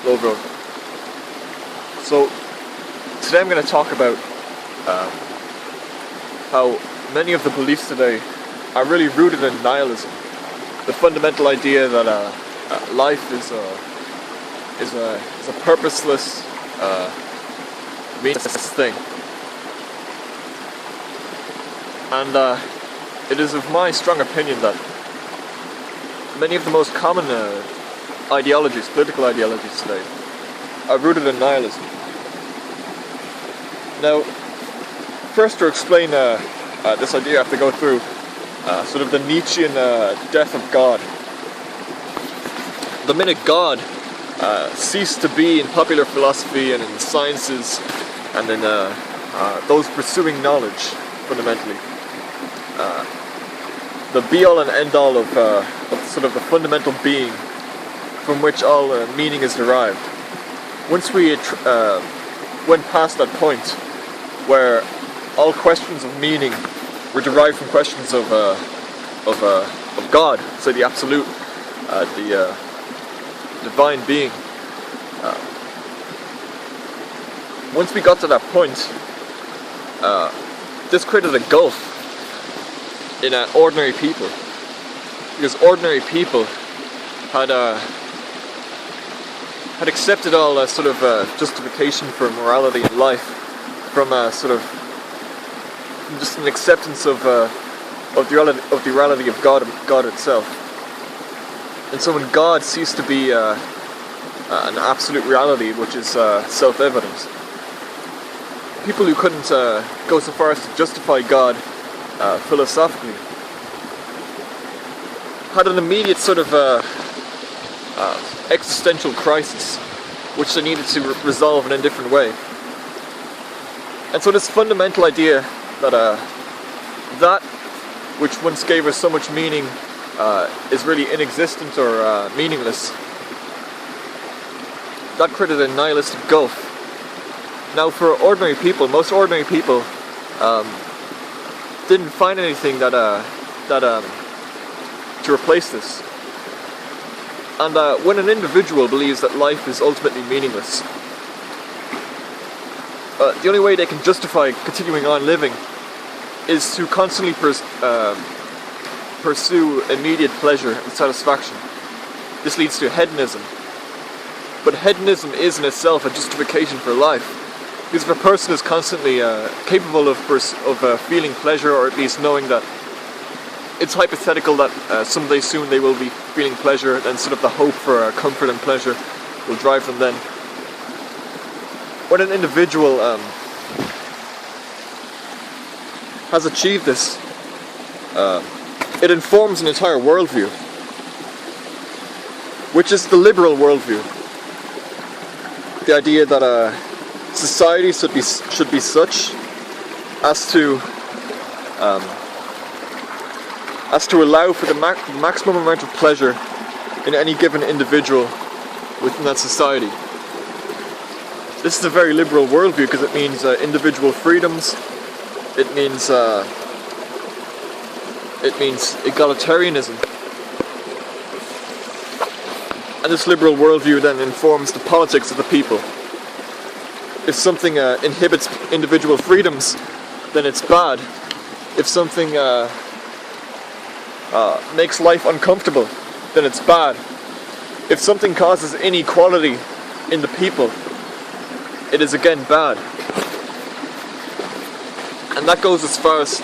low road. So today I'm going to talk about how many of the beliefs today are really rooted in nihilism, the fundamental idea that life is a purposeless, meaningless thing, and it is of my strong opinion that many of the most common ideologies, political ideologies today, are rooted in nihilism. Now, first to explain this idea, I have to go through sort of the Nietzschean death of God. The minute God ceased to be in popular philosophy and in the sciences and in those pursuing knowledge, fundamentally, the be-all and end-all of sort of the fundamental being from which all meaning is derived. Once we went past that point where all questions of meaning were derived from questions of God, say the absolute, the divine being. Once we got to that point, this created a gulf in ordinary people, because ordinary people had accepted all sort of justification for morality in life from just an acceptance of the reality of God itself. And so when God ceased to be an absolute reality, which is self-evident, people who couldn't go so far as to justify God philosophically had an immediate sort of existential crisis, which they needed to resolve in a different way. And so this fundamental idea that that which once gave us so much meaning is really inexistent or meaningless, that created a nihilistic gulf. Now, for ordinary people, most ordinary people didn't find anything that to replace this. And when an individual believes that life is ultimately meaningless, the only way they can justify continuing on living is to constantly pursue immediate pleasure and satisfaction. This leads to hedonism. But hedonism is in itself a justification for life. Because if a person is constantly capable of feeling pleasure, or at least knowing that it's hypothetical that someday soon they will be feeling pleasure, then sort of the hope for comfort and pleasure will drive them then. When an individual has achieved this, it informs an entire worldview, which is the liberal worldview. The idea that society should be such as to allow for the maximum amount of pleasure in any given individual within that society. This is a very liberal worldview because it means individual freedoms. It means egalitarianism. And this liberal worldview then informs the politics of the people. If something inhibits individual freedoms, then it's bad. If something makes life uncomfortable, then it's bad. If something causes inequality in the people, it is again bad. And that goes as far as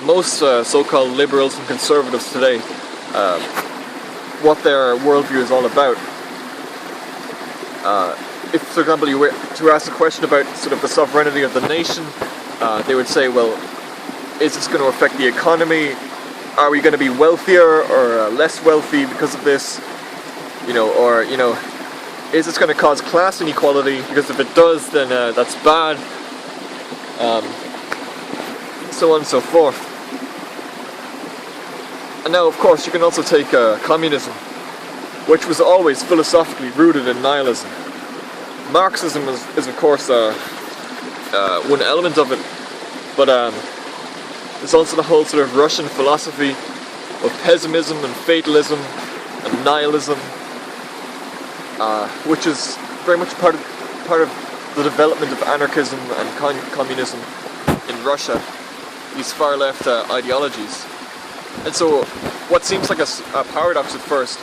most so-called liberals and conservatives today, what their worldview is all about. If, for example, you were to ask a question about sort of the sovereignty of the nation, they would say, well, is this going to affect the economy? Are we going to be wealthier or less wealthy because of this? Or is this going to cause class inequality? Because if it does, then that's bad. So on and so forth. And now, of course, you can also take communism, which was always philosophically rooted in nihilism. Marxism is of course one element of it, but there's also the whole sort of Russian philosophy of pessimism and fatalism and nihilism. which is very much part of the development of anarchism and communism in Russia, these far-left ideologies. And so what seems like a paradox at first,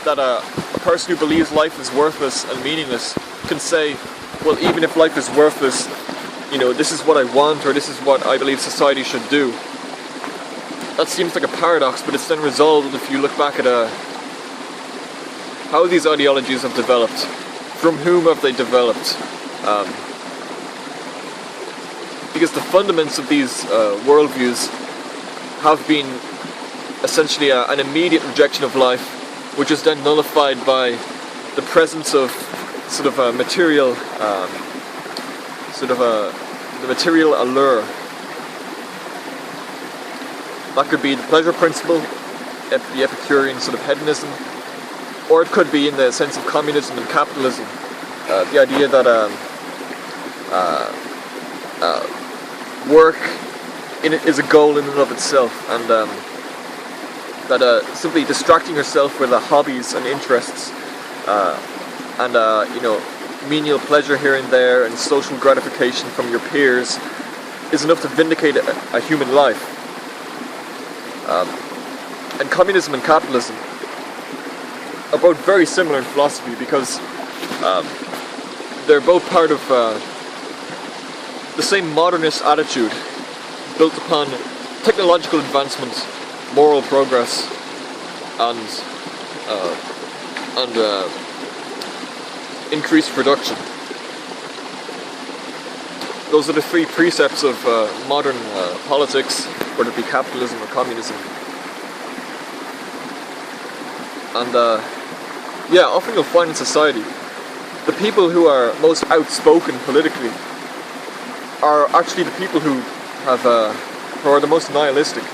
that a person who believes life is worthless and meaningless can say, well, even if life is worthless, you know, this is what I want, or this is what I believe society should do. That seems like a paradox, but it's then resolved if you look back at how these ideologies have developed, from whom have they developed. Because the fundaments of these worldviews have been essentially an immediate rejection of life, which is then nullified by the presence of sort of a material, the material allure. That could be the pleasure principle, the Epicurean sort of hedonism, or it could be in the sense of communism and capitalism, the idea that work is a goal in and of itself, and that simply distracting yourself with hobbies and interests, and you know, menial pleasure here and there, and social gratification from your peers is enough to vindicate a human life. And communism and capitalism are both very similar in philosophy, because they're both part of the same modernist attitude built upon technological advancement, moral progress, and increased production. Those are the three precepts of modern politics, whether it be capitalism or communism. And yeah, often you'll find in society, the people who are most outspoken politically are actually the people who are the most nihilistic.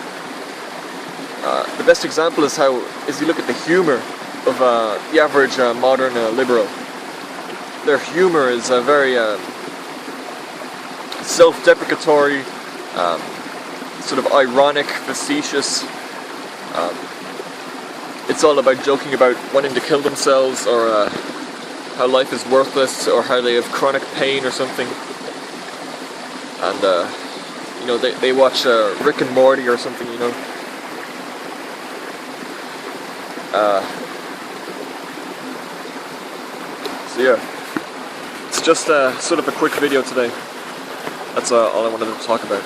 The best example is you look at the humor of the average modern liberal. Their humor is very self-deprecatory, sort of ironic, facetious. It's all about joking about wanting to kill themselves, or how life is worthless, or how they have chronic pain or something. And you know, they watch Rick and Morty or something, you know. So yeah, it's just sort of a quick video today. That's all I wanted to talk about.